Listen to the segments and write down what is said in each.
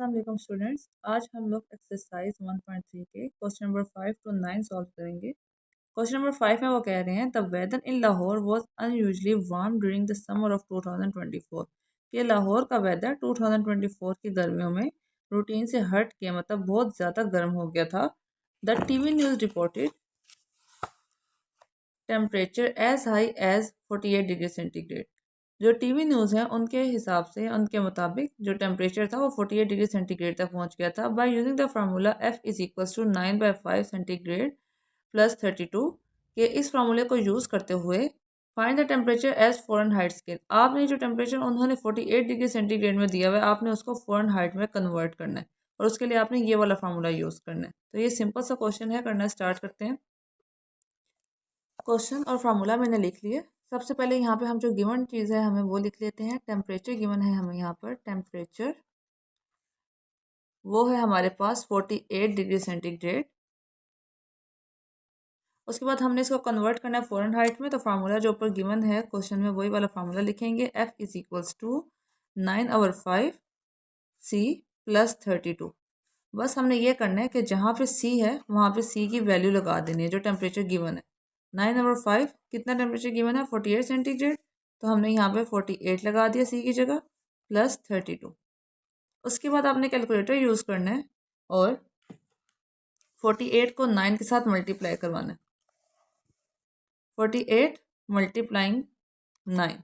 अस्सलाम वालेकुम स्टूडेंट्स, आज हम लोग एक्सरसाइज 1.3 के क्वेश्चन नंबर 5 to 9 सॉल्व करेंगे। क्वेश्चन नंबर 5 में वो कह रहे हैं the weather in Lahore was unusually warm during the summer of 2024 कि लाहौर का वेदर 2024 की गर्मियों में रूटीन से हट के मतलब बहुत ज़्यादा गर्म हो गया था। The TV news reported temperature as high as 48 degree centigrade. जो टीवी न्यूज़ है उनके हिसाब से उनके मुताबिक जो टेम्परेचर था वो 48 डिग्री सेंटीग्रेड तक पहुंच गया था। By using the formula F is equals to 9/5 centigrade plus 32 के इस फार्मूले को यूज़ करते हुए find the temperature as Fahrenheit scale. आपने जो टेम्परेचर उन्होंने 48 डिग्री सेंटीग्रेड में दिया हुआ है आपने उसको फ़ारेनहाइट में कन्वर्ट करना है और उसके लिए आपने ये वाला फार्मूला यूज़ करना है। तो ये सिंपल सा क्वेश्चन है, करना स्टार्ट करते हैं। क्वेश्चन और फार्मूला मैंने लिख लिया। सबसे पहले यहाँ पे हम जो गिवन चीज़ है हमें वो लिख लेते हैं। टेम्परेचर गिवन है हमें यहाँ पर, टेम्परेचर वो है हमारे पास 48 डिग्री सेंटीग्रेड। उसके बाद हमने इसको कन्वर्ट करना है फ़ारेनहाइट में, तो फार्मूला जो ऊपर गिवन है क्वेश्चन में वही वाला फार्मूला लिखेंगे। F is equals to 9/5 C plus 32। बस हमने ये करना है कि जहाँ पे C है वहाँ पे C की वैल्यू लगा देनी है जो टेम्परेचर गिवन है। 9/5 कितना टेम्परेचर गिवन है 48 सेंटीग्रेड, तो हमने यहाँ पे 48 लगा दिया C की जगह प्लस 32। उसके बाद आपने कैलकुलेटर यूज़ करना है और 48 को 9 के साथ मल्टीप्लाई करवाना है। 48 मल्टीप्लाइंग 9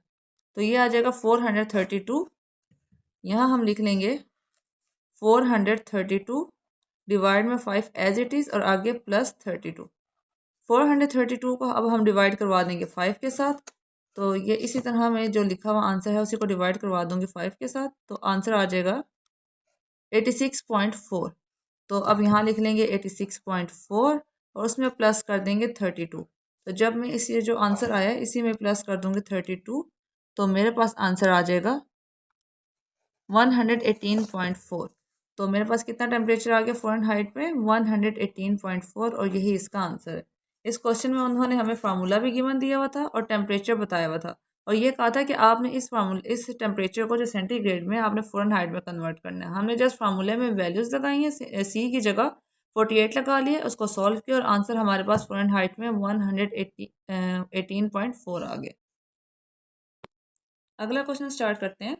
तो ये आ जाएगा 432। यहाँ हम लिख लेंगे 432 डिवाइड में 5 एज इट इज़ और आगे प्लस 32। 432 को अब हम डिवाइड करवा देंगे 5 के साथ, तो ये इसी तरह मैं जो लिखा हुआ आंसर है उसी को डिवाइड करवा दूंगी 5 के साथ, तो आंसर आ जाएगा 86.4। तो अब यहाँ लिख लेंगे 86.4 और उसमें प्लस कर देंगे 32। तो जब मैं इसी जो आंसर आया है इसी में प्लस कर दूंगी 32, तो मेरे पास आंसर आ जाएगा 118.4। तो मेरे पास कितना टेम्परेचर आ गया फ़ारेनहाइट में 118.4 और यही इसका आंसर है। इस क्वेश्चन में उन्होंने हमें फार्मूला भी गिवन दिया हुआ था और टेम्परेचर बताया हुआ था और ये कहा था कि आपने इस टेम्परेचर को जो सेंटीग्रेड में आपने फ़ारेनहाइट में कन्वर्ट करना है। हमने जस्ट फार्मूले में वैल्यूज़ लगाई हैं, सी की जगह 48 लगा लिए, उसको सॉल्व किया और आंसर हमारे पास फ़ारेनहाइट में 118.4 आ गया। अगला क्वेश्चन स्टार्ट करते हैं।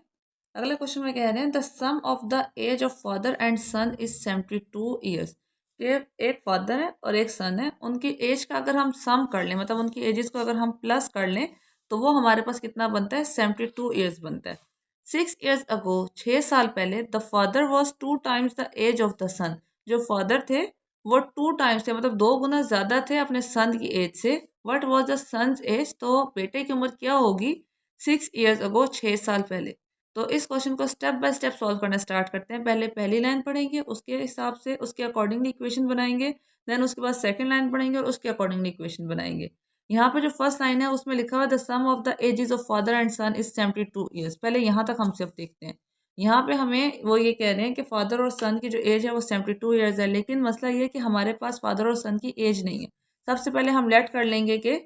अगला क्वेश्चन में कह रहे हैं the sum of the age of father and son is 72 years. एक फादर है और एक सन है, उनकी एज का अगर हम सम कर लें मतलब उनकी एजेस को अगर हम प्लस कर लें तो वो हमारे पास कितना बनता है 72 ईयर्स बनता है। 6 ईयर्स अगो 6 साल पहले the father was 2 times the age of the son. जो फादर थे वो 2 टाइम्स थे मतलब 2 गुना ज़्यादा थे अपने सन की एज से। What was the son's age, तो बेटे की उम्र क्या होगी 6 ईयर्स अगो 6 साल पहले। तो इस क्वेश्चन को स्टेप बाय स्टेप सॉल्व करना स्टार्ट करते हैं। पहले पहली लाइन पढ़ेंगे, उसके हिसाब से उसके अकॉर्डिंगली इक्वेशन बनाएंगे, देन उसके बाद सेकंड लाइन पढ़ेंगे और उसके अकॉर्डिंगली इक्वेशन बनाएंगे। यहाँ पे जो फर्स्ट लाइन है उसमें लिखा हुआ है the sum of the ages of father and son is 72 years. पहले यहाँ तक हम सिर्फ देखते हैं। यहाँ पे हमें वो ये कह रहे हैं कि फादर और सन की जो एज है वो 72 ईयर्स है, लेकिन मसला ये है कि हमारे पास फादर और सन की एज नहीं है। सबसे पहले हम लेट कर लेंगे कि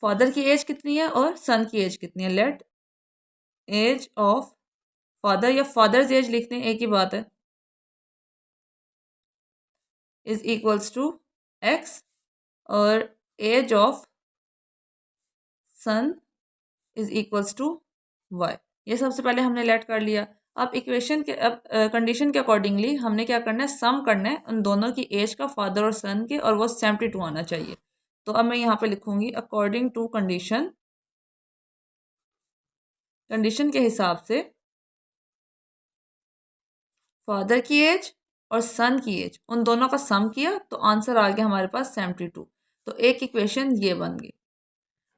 फादर की एज कितनी है और सन की एज कितनी है। लेट एज ऑफ फादर या फादर्स एज लिखते हैं, एक ही बात है, इज इक्वल्स टू एक्स और age of son is equals to y. ये सबसे पहले हमने लेट कर लिया। अब इक्वेशन के अब कंडीशन के अकॉर्डिंगली हमने क्या करना है, सम करना है उन दोनों की एज का फादर और सन के, और वो 72 आना चाहिए। तो अब मैं यहाँ पे लिखूंगी अकॉर्डिंग टू कंडीशन, कंडीशन के हिसाब से फादर की एज और सन की एज उन दोनों का सम किया तो आंसर आ गया हमारे पास 72। तो एक इक्वेशन ये बन गई।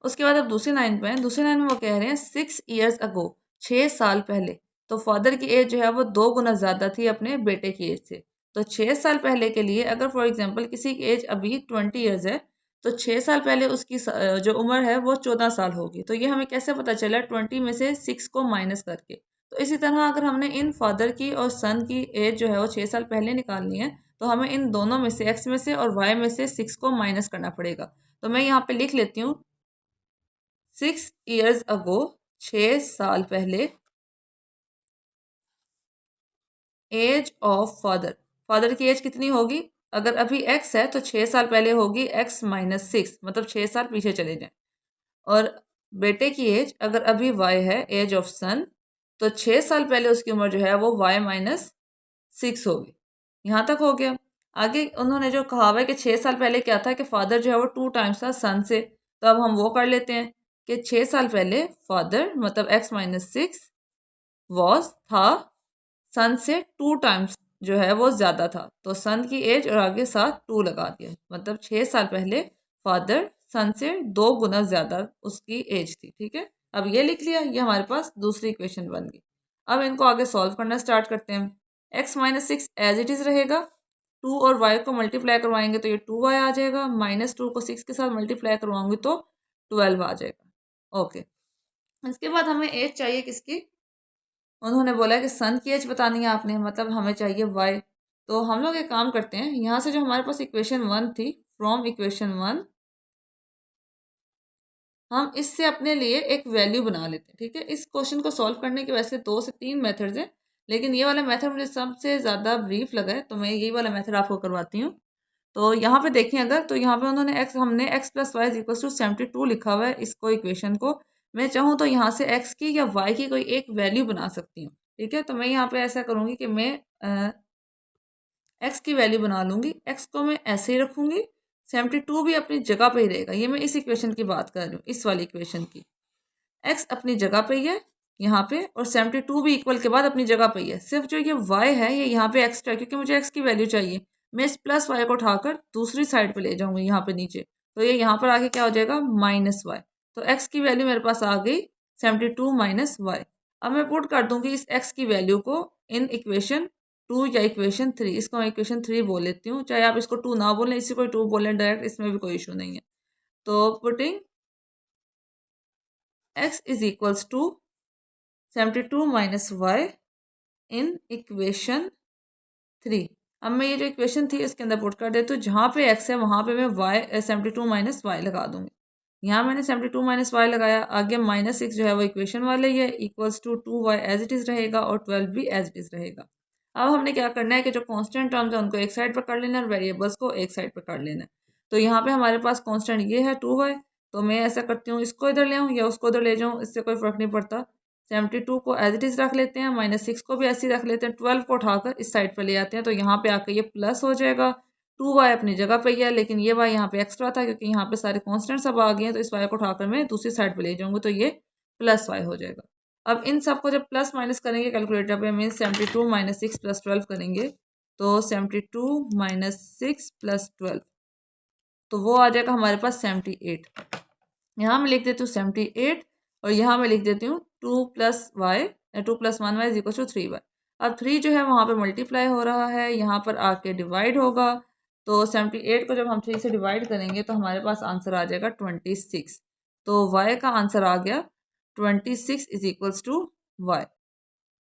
उसके बाद अब दूसरी लाइन पे हैं, दूसरी लाइन में वो कह रहे हैं 6 ईयर्स अगो 6 साल पहले। तो फादर की एज जो है वो 2 गुना ज़्यादा थी अपने बेटे की एज से। तो 6 साल पहले के लिए अगर फॉर एग्जांपल किसी की एज अभी 20 ईयर्स है तो 6 साल पहले उसकी जो उम्र है वो 14 साल होगी। तो ये हमें कैसे पता चला, 20 में से 6 को माइनस करके। तो इसी तरह अगर हमने इन फादर की और सन की एज जो है वो 6 साल पहले निकालनी है तो हमें इन दोनों में से एक्स में से और वाई में से 6 को माइनस करना पड़ेगा। तो मैं यहाँ पे लिख लेती हूँ 6 ईयर्स अगो 6 साल पहले एज ऑफ फादर, फादर की एज कितनी होगी, अगर अभी एक्स है तो 6 साल पहले होगी एक्स माइनस 6, मतलब 6 साल पीछे चले जाएं। और बेटे की एज अगर अभी वाई है, एज ऑफ सन, तो 6 साल पहले उसकी उम्र जो है वो वाई माइनस 6 होगी। यहाँ तक हो गया। आगे उन्होंने जो कहा हुआ है कि 6 साल पहले क्या था कि फादर जो है वो 2 टाइम्स था सन से, तो अब हम वो कर लेते हैं कि 6 साल पहले फादर मतलब एक्स माइनस 6 वॉज था सन से 2 टाइम्स जो है वो ज़्यादा था, तो सन की एज और आगे साथ 2 लगा दिया, मतलब 6 साल पहले फादर सन से 2 गुना ज़्यादा उसकी एज थी। ठीक है, अब ये लिख लिया, ये हमारे पास दूसरी इक्वेशन बन गई। अब इनको आगे सॉल्व करना स्टार्ट करते हैं। X minus 6 as it is रहेगा, 2 और वाई को मल्टीप्लाई करवाएंगे तो ये 2y आ जाएगा, -2 को 6 के साथ मल्टीप्लाई करवाऊंगी तो 12 आ जाएगा। ओके, इसके बाद हमें एज चाहिए किसकी, उन्होंने बोला कि सन की एज बतानी है आपने, मतलब हमें चाहिए वाई। तो हम लोग एक काम करते हैं, यहाँ से जो हमारे पास इक्वेशन 1 थी, फ्रॉम इक्वेशन 1 हम इससे अपने लिए एक वैल्यू बना लेते हैं। ठीक है, इस क्वेश्चन को सॉल्व करने के वैसे 2 से 3 मेथड्स हैं, लेकिन ये वाला मेथड मुझे सबसे ज़्यादा ब्रीफ लगा है, तो मैं यही वाला मेथड आपको करवाती हूँ। तो यहाँ पे देखें अगर, तो यहाँ पे उन्होंने हमने x plus y equal to 72 लिखा हुआ है, इसको इक्वेशन को मैं चाहूँ तो यहाँ से x की या y की कोई एक वैल्यू बना सकती हूँ। ठीक है, तो मैं यहाँ पे ऐसा करूँगी कि मैं x की वैल्यू बना लूँगी, x को मैं ऐसे ही रखूँगी, 72 भी अपनी जगह पे ही रहेगा। ये मैं इस इक्वेशन की बात कर रही हूँ, इस वाली इक्वेशन की। x अपनी जगह पे ही है यहाँ पे, और 72 भी इक्वल के बाद अपनी जगह पे ही है। सिर्फ जो ये y है ये यहाँ पे एक्स्ट्रा है, क्योंकि मुझे x की वैल्यू चाहिए। मैं इस प्लस वाई को उठाकर दूसरी साइड पे ले जाऊंगी, यहाँ पे नीचे, तो ये यहाँ पर आके क्या हो जाएगा, माइनस वाई। तो x की वैल्यू मेरे पास आ गई 72 माइनस वाई। अब मैं पुट कर दूंगी इस x की वैल्यू को इन इक्वेशन 2 या इक्वेशन 3, इसको मैं इक्वेशन 3 बोल लेती हूँ, चाहे आप इसको 2 ना बोलें, इसी को 2 बोलें डायरेक्ट, इसमें भी कोई इशू नहीं है। तो putting x is equals to 72 minus y in equation 3। अब मैं ये जो इक्वेशन थी इसके अंदर पुट कर देती हूँ, जहाँ पे x है वहाँ पे मैं y 72 माइनस वाई लगा दूंगी। यहाँ मैंने 72 माइनस वाई लगाया, आगे -6 जो है वो इक्वेशन वाले ही है, equals to 2y as it is रहेगा और 12 भी एज इट इज़ रहेगा। अब हमने क्या करना है कि जो कांस्टेंट टर्म्स है उनको एक साइड पर कर लेना है और वेरिएबल्स को एक साइड पर कर लेना है। तो यहाँ पे हमारे पास कांस्टेंट ये है 2y, तो मैं ऐसा करती हूँ, इसको इधर ले आऊँ या उसको इधर ले जाऊँ, इससे कोई फ़र्क नहीं पड़ता। 72 को एज इट इज़ रख लेते हैं, -6 को भी ऐसे ही रख लेते हैं, 12 को उठाकर इस साइड पर ले आते हैं, तो यहाँ पे आकर ये प्लस हो जाएगा। 2y अपनी जगह पे ही है, लेकिन ये y यहाँ पे एक्स्ट्रा था, क्योंकि यहाँ पे सारे कांस्टेंट सब आ गए हैं, तो इस y को उठाकर मैं दूसरी साइड पे ले जाऊंगी, तो ये प्लस y हो जाएगा। अब इन सबको जब प्लस माइनस करेंगे कैलकुलेटर पे, मीन 72 माइनस 6 प्लस 12 करेंगे, तो 72 माइनस 6 प्लस 12, तो वो आ जाएगा हमारे पास 78। यहाँ मैं लिख देती हूँ 78, और यहाँ मैं लिख देती हूँ 2 plus 1 y is equal to 3y। अब 3 जो है वहाँ पे मल्टीप्लाई हो रहा है, यहाँ पर आके डिवाइड होगा, तो 78 को जब हम 3 से डिवाइड करेंगे तो हमारे पास आंसर आ जाएगा 26। तो y का आंसर आ गया 26 इज इक्वल्स टू y।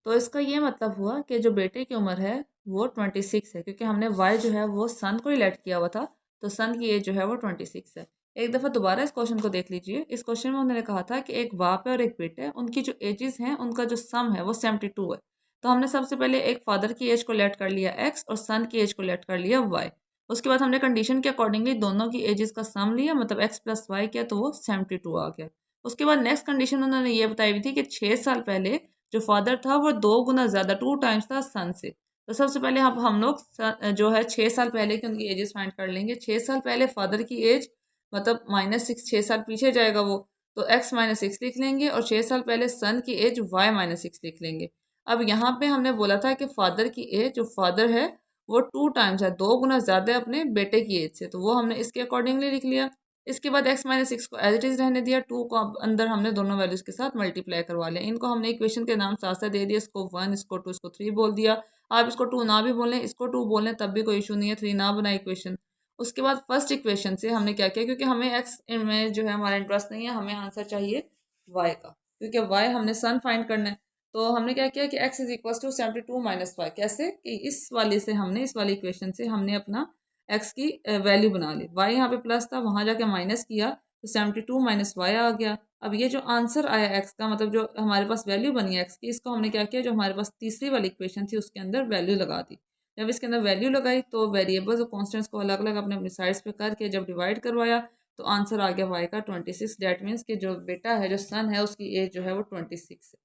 तो इसका ये मतलब हुआ कि जो बेटे की उम्र है वो 26 है, क्योंकि हमने y जो है वो सन को ही लेट किया हुआ था, तो सन की एज जो है वो 26 है। एक दफ़ा दोबारा इस क्वेश्चन को देख लीजिए। इस क्वेश्चन में उन्होंने कहा था कि एक बाप है और एक बेटा है, उनकी जो एजेस हैं उनका जो सम है वो 72 है। तो हमने सबसे पहले एक फादर की एज को लेट कर लिया x और सन की एज को लेट कर लिया y। उसके बाद हमने कंडीशन के अकॉर्डिंगली दोनों की एजेस का सम लिया, मतलब x प्लस वाई किया, तो वो 72 आ गया। उसके बाद नेक्स्ट कंडीशन उन्होंने ये बताई हुई थी कि 6 साल पहले जो फादर था वो 2 गुना ज़्यादा 2 टाइम्स था सन से। तो सबसे पहले हम लोग जो है 6 साल पहले की उनकी एजेस फाइंड कर लेंगे। 6 साल पहले फादर की एज मतलब -6, 6 साल पीछे जाएगा वो, तो x -6 लिख लेंगे, और 6 साल पहले सन की एज y -6 लिख लेंगे। अब यहाँ पे हमने बोला था कि फादर की एज, जो फादर है वो 2 टाइम्स है, 2 गुना ज़्यादा अपने बेटे की एज से, तो वो हमने इसके अकॉर्डिंगली लिख लिया। इसके बाद x -6 को एज इट इज़ रहने दिया, 2 को अंदर हमने दोनों वैल्यूज के साथ मल्टीप्लाई करवा लिया। इनको हमने इक्वेशन के नाम साथ साथ दे दिया, इसको 1, इसको 2, इसको 3 बोल दिया। आप इसको 2 ना भी बोलें, इसको 2 बोलें तब भी कोई इशू नहीं है, 3 ना बनाए इक्वेशन। उसके बाद फर्स्ट इक्वेशन से हमने क्या किया, क्योंकि हमें एक्स में जो है हमारा इंटरेस्ट नहीं है, हमें आंसर चाहिए वाई का, क्योंकि वाई हमने सन फाइंड करना है। तो हमने क्या किया कि x is equal to 72 minus y. कैसे कि इस वाले से हमने, इस वाली इक्वेशन से हमने अपना x की वैल्यू बना ली। y यहाँ पे प्लस था, वहाँ जाके माइनस किया, तो 72 माइनस वाई आ गया। अब ये जो आंसर आया एक्स का, मतलब जो हमारे पास वैल्यू बनी है एक्स की, इसको हमने क्या किया, जो हमारे पास तीसरी वाली इक्वेशन थी उसके अंदर वैल्यू लगा दी। जब इसके अंदर वैल्यू लगाई तो वेरिएबल्स और कॉन्स्टेंट्स को अलग अलग अपने अपनी साइड्स पे करके जब डिवाइड करवाया तो आंसर आ गया वाई का 26। डेट मीन्स कि जो बेटा है, जो सन है, उसकी एज जो है वो 26 है।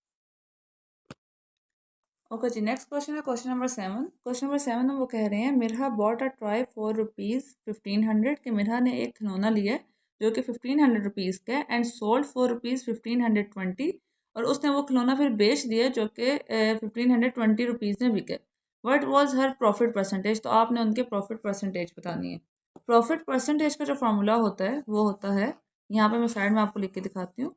ओके जी, नेक्स्ट क्वेश्चन है क्वेश्चन नंबर 7। क्वेश्चन नंबर 7 में वो कह रहे हैं Mirha bought a toy for ₹1500 के मिरहा ने एक खिलौना लिया जो कि 1500 रुपीज़ का एंड सोल्ड फॉर ₹1520 और उसने वो खिलौना फिर बेच दिया जो कि 1520 में बिके। What was her profit percentage? तो आपने उनके प्रॉफिट परसेंटेज बतानी है। प्रॉफिट परसेंटेज का जो फार्मूला होता है वो होता है, यहाँ पे मैं साइड में आपको लिख के दिखाती हूँ।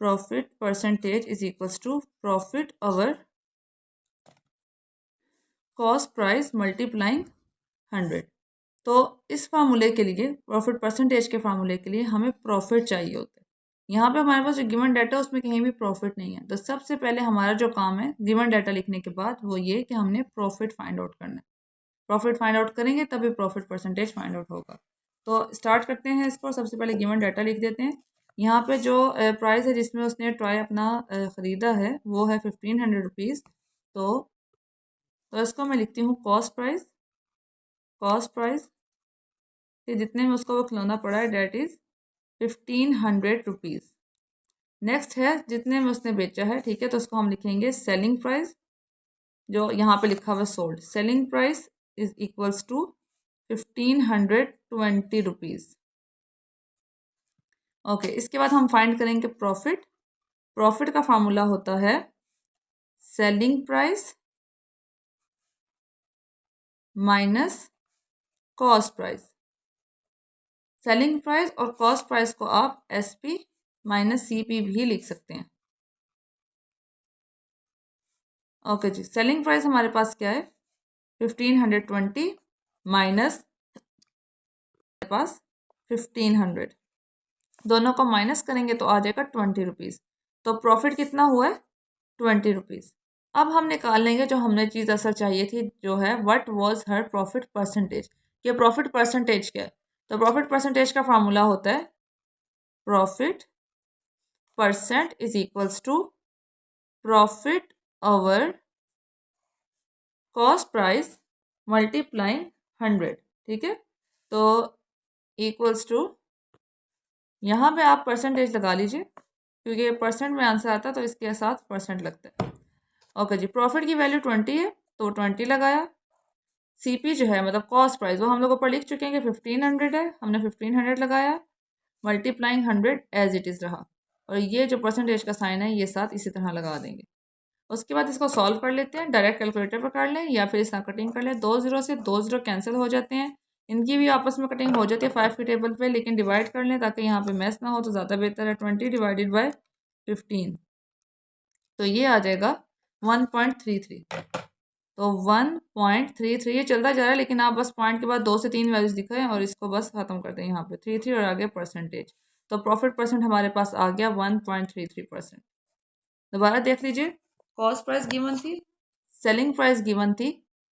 Profit percentage is equals to profit over cost price multiplying 100। तो इस फार्मूले के लिए, प्रॉफिट परसेंटेज के फार्मूले के लिए हमें प्रॉफिट चाहिए होता है। यहाँ पे हमारे पास जो गिवन डाटा है उसमें कहीं भी प्रॉफिट नहीं है। तो सबसे पहले हमारा जो काम है गिवन डाटा लिखने के बाद वो ये कि हमने प्रॉफिट फाइंड आउट करना है। प्रॉफिट फाइंड आउट करेंगे तभी प्रॉफिट परसेंटेज फाइंड आउट होगा। तो स्टार्ट करते हैं इसको। सबसे पहले गिवन डाटा लिख देते हैं। यहाँ पे जो प्राइस है जिसमें उसने टॉय अपना ख़रीदा है वो है 1500 रुपीज़। तो इसको मैं लिखती हूँ कॉस्ट प्राइस। कॉस्ट प्राइस कि जितने में उसको वो खिलौना पड़ा है डेट इज़ 1500 रुपीज़। नेक्स्ट है जितने में उसने बेचा है, ठीक है, तो उसको हम लिखेंगे सेलिंग प्राइस, जो यहाँ पे लिखा हुआ है sold. Selling price is equals to 1520 rupees. Okay, इसके बाद हम फाइंड करेंगे प्रॉफिट। प्रॉफिट का फार्मूला होता है selling price minus cost price. Selling price और कॉस्ट प्राइस को आप SP माइनस CP भी लिख सकते हैं। ओके जी, सेलिंग प्राइस हमारे पास क्या है 1520 माइनस हमारे पास 1500, दोनों को माइनस करेंगे तो आ जाएगा 20 रुपीज़। तो प्रॉफिट कितना हुआ है 20 रुपीज़। अब हम निकाल लेंगे जो हमने चीज़ असल चाहिए थी, जो है what was her profit percentage. कि प्रॉफिट परसेंटेज क्या है? तो प्रॉफिट परसेंटेज का फार्मूला होता है profit percent is equals to profit over cost price multiplying 100। ठीक है, तो इक्वल्स टू, यहाँ पे आप परसेंटेज लगा लीजिए क्योंकि परसेंट में आंसर आता है तो इसके साथ परसेंट लगता है। ओके जी, प्रॉफिट की वैल्यू 20 है तो 20 लगाया। CP जो है मतलब कॉस्ट प्राइस, वो हम लोग ऊपर लिख चुके हैं कि 1500 है, हमने 1500 लगाया, मल्टीप्लाइंग 100 एज इट इज़ रहा, और ये जो परसेंटेज का साइन है ये साथ इसी तरह लगा देंगे। उसके बाद इसको सॉल्व कर लेते हैं, डायरेक्ट कैलकुलेटर पर कर लें या फिर इसका कटिंग कर लें। 2 0 से 2 0 कैंसिल हो जाते हैं, इनकी भी आपस में कटिंग हो जाती है 5 के टेबल पे, लेकिन डिवाइड कर लें ताकि यहाँ पे मैस ना हो तो ज़्यादा बेहतर है। 20 डिवाइडेड बाय 15, तो ये आ जाएगा 1.33। तो 1.33 ये चलता जा रहा है, लेकिन आप बस पॉइंट के बाद 2 से 3 वैल्यूज दिखाएं और इसको बस खत्म कर दें यहाँ पे 33 और आगे परसेंटेज। तो प्रॉफिट परसेंट हमारे पास आ गया 1.33%। दोबारा देख लीजिए, कॉस्ट प्राइस गिवन थी, सेलिंग प्राइस गिवन थी,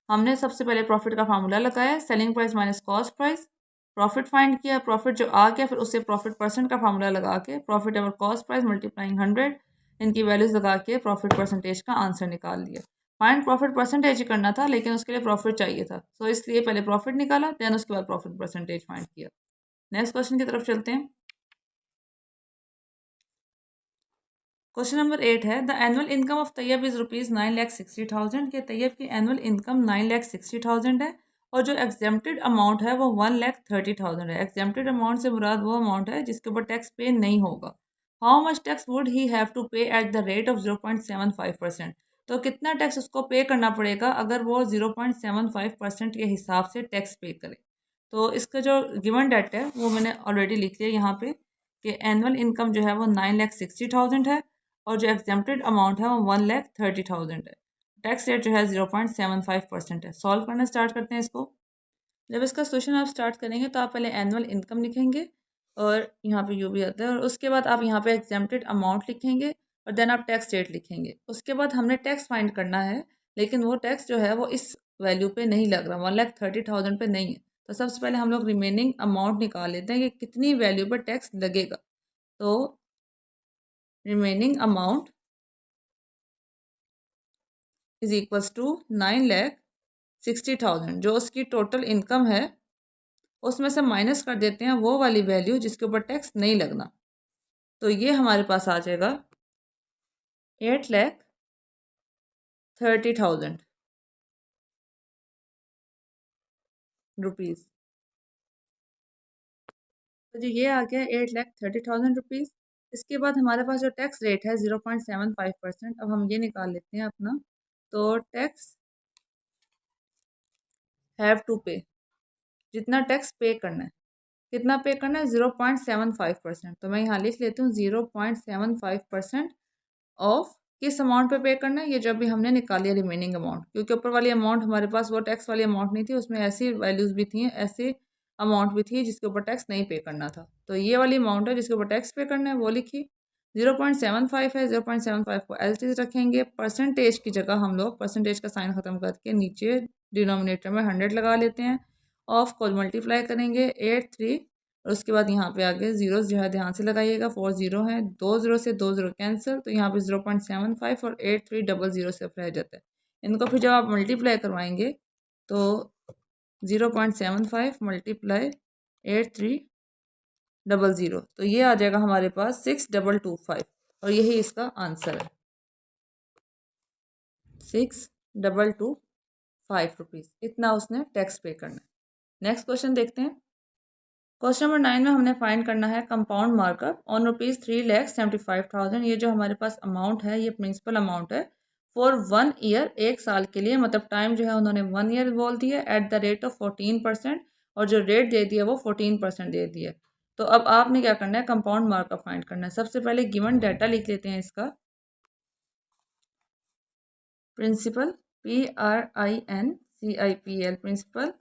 हमने सबसे पहले प्रॉफिट का फार्मूला लगाया, selling price minus cost price, profit find किया, प्रॉफिट जो आ गया फिर उससे प्रॉफिट परसेंट का फार्मूला लगा के profit over cost price multiplying 100, इनकी वैल्यूज लगा के प्रॉफिट परसेंटेज का आंसर निकाल दिया। फाइंड प्रॉफिट परसेंटेज ही करना था लेकिन उसके लिए प्रॉफिट चाहिए था, तो इसलिए पहले प्रॉफिट निकाला, देन उसके बाद प्रॉफिट परसेंटेज फाइंड किया। नेक्स्ट क्वेश्चन की तरफ चलते हैं। क्वेश्चन नंबर 8 है the annual income of Tayyab is ₹9,60,000 के तैयब की एनुअल इनकम 9,60,000 है और जो एग्जेम्प्टेड अमाउंट है वो 1,30,000 है। एग्जेम्प्टेड अमाउंट से मुराद वो अमाउंट है जिसके ऊपर टैक्स पे नहीं होगा। How much tax would he have to pay at the rate of 0.75%। तो कितना टैक्स उसको पे करना पड़ेगा अगर वो 0.75% के हिसाब से टैक्स पे करे। तो इसका जो गिवन डेट है वो मैंने ऑलरेडी लिख लिया यहाँ पे कि एनुअल इनकम जो है वो 9,60,000 है और जो एग्जेम्प्टेड अमाउंट है वो 1,30,000 है। टैक्स रेट जो है 0.75% है। सॉल्व करना स्टार्ट करते हैं इसको। जब इसका सोल्यूशन आप स्टार्ट करेंगे तो आप पहले एनुअल इनकम लिखेंगे और यहाँ पे यू भी आता है, और उसके बाद आप यहाँ पे एग्जेम्प्टेड अमाउंट लिखेंगे और देन आप टैक्स रेट लिखेंगे। उसके बाद हमने टैक्स फाइंड करना है, लेकिन वो टैक्स जो है वो इस वैल्यू पे नहीं लग रहा, 1,30,000 पे नहीं है। तो सबसे पहले हम लोग रिमेनिंग अमाउंट निकाल लेते हैं कि कितनी वैल्यू पर टैक्स लगेगा। तो remaining amount is equals to 9,60,000, जो उसकी टोटल इनकम है उसमें से माइनस कर देते हैं वो वाली वैल्यू जिसके ऊपर टैक्स नहीं लगना। तो ये हमारे पास आ जाएगा 8,30,000 रुपीज़। तो जो ये आ गया 8,30,000 रुपीज़। इसके बाद हमारे पास जो टैक्स रेट है 0.75%। अब हम ये निकाल लेते हैं अपना। तो टैक्स हैव टू पे, जितना टैक्स पे करना है, कितना पे करना है 0.75%। तो मैं यहाँ लिख लेती हूँ 0.75% ऑफ किस अमाउंट पे पे करना है, ये जब भी हमने निकाली है रिमेनिंग अमाउंट, क्योंकि ऊपर वाली अमाउंट हमारे पास वो टैक्स वाली अमाउंट नहीं थी, उसमें ऐसी वैल्यूज़ भी थी, ऐसे अमाउंट भी थी जिसके ऊपर टैक्स नहीं पे करना था। तो ये वाली अमाउंट है जिसके ऊपर टैक्स पे करना है, वो लिखी। 0.75 है, 0.75 को एज इट इज रखेंगे। परसेंटेज की जगह हम लोग परसेंटेज का साइन ख़त्म करके नीचे डिनोमिनेटर में 100 लगा लेते हैं। ऑफ को मल्टीप्लाई करेंगे 8 3, और उसके बाद यहाँ पे आगे जीरो जो है ध्यान से लगाइएगा, 4 जीरो है, 2 जीरो से 2 जीरो कैंसिल, तो यहाँ पे 0.75 और 8300 सिर्फ रह जाता है। इनको फिर जब आप मल्टीप्लाई करवाएंगे तो 0.75 मल्टीप्लाई 8300, तो ये आ जाएगा हमारे पास 6225, और यही इसका आंसर है 6225 रुपीज़। इतना उसने टैक्स पे करना है। नेक्स्ट क्वेश्चन देखते हैं। क्वेश्चन नंबर 9 में हमने फाइंड करना है कंपाउंड मार्कअप ऑन ₹3,75,000। ये जो हमारे पास अमाउंट है ये प्रिंसिपल अमाउंट है फॉर 1 ईयर, 1 साल के लिए, मतलब टाइम जो है उन्होंने 1 ईयर बोल दिया एट द रेट ऑफ 14%, और जो रेट दे दिया वो 14% दे दिया। तो अब आपने क्या करना है, कंपाउंड मार्कअप फाइंड करना है। सबसे पहले गिवन डाटा लिख लेते हैं इसका। Principal PRINCIPL principal.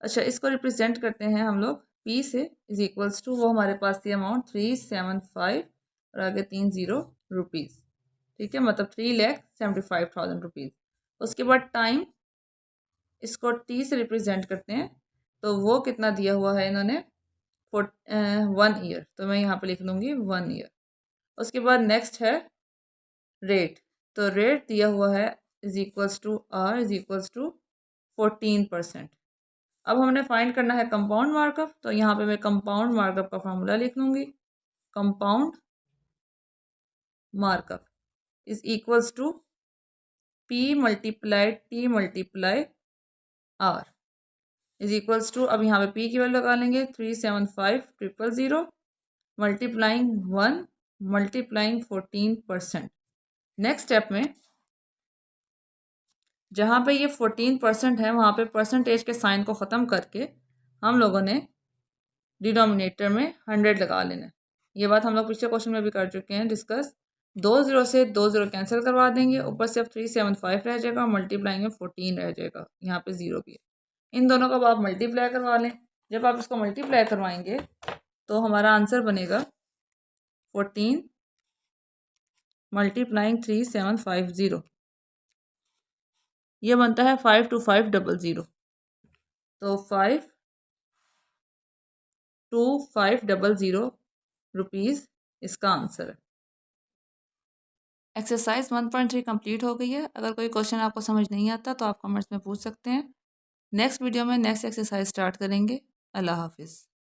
अच्छा, इसको रिप्रेजेंट करते हैं हम लोग P से, इज इक्वल्स टू, वो हमारे पास थी अमाउंट 375 और आगे 30 रुपीज़। ठीक है, मतलब 3,75,000 रुपीज़। उसके बाद टाइम, इसको T से रिप्रेजेंट करते हैं, तो वो कितना दिया हुआ है इन्होंने 1 ईयर, तो मैं यहाँ पे लिख लूँगी 1 ईयर। उसके बाद नेक्स्ट है रेट, तो रेट दिया हुआ है is equals to R is equals to 14%। अब हमने फाइंड करना है कंपाउंड मार्कअप, तो यहाँ पे मैं कंपाउंड मार्कअप का फॉर्मूला लिख लूँगी। Compound markup is equals to P multiply T multiply R is equals to, अब यहाँ पे P की वैल्यू लगा लेंगे 375,000 मल्टीप्लाइंग 1 मल्टीप्लाइंग 14%। नेक्स्ट स्टेप में जहाँ पे ये 14% है वहाँ पे परसेंटेज के साइन को ख़त्म करके हम लोगों ने डिनोमिनेटर में 100 लगा लेना है। ये बात हम लोग पिछले क्वेश्चन में भी कर चुके हैं डिस्कस। 2 जीरो से 2 जीरो कैंसिल करवा देंगे, ऊपर से अब 375 रह जाएगा, मल्टीप्लाइंग में 14 रह जाएगा, यहाँ पे जीरो भी है। इन दोनों का आप मल्टीप्लाई करवा लें। जब आप इसको मल्टीप्लाई करवाएंगे तो हमारा आंसर बनेगा 14 मल्टीप्लाइंग 3750, ये बनता है 52500। तो 52500 रुपीज़ इसका आंसर है। एक्सरसाइज 1.3 कंप्लीट हो गई है। अगर कोई क्वेश्चन आपको समझ नहीं आता तो आप कमेंट्स में पूछ सकते हैं। नेक्स्ट वीडियो में नेक्स्ट एक्सरसाइज स्टार्ट करेंगे। अल्लाह हाफिज़।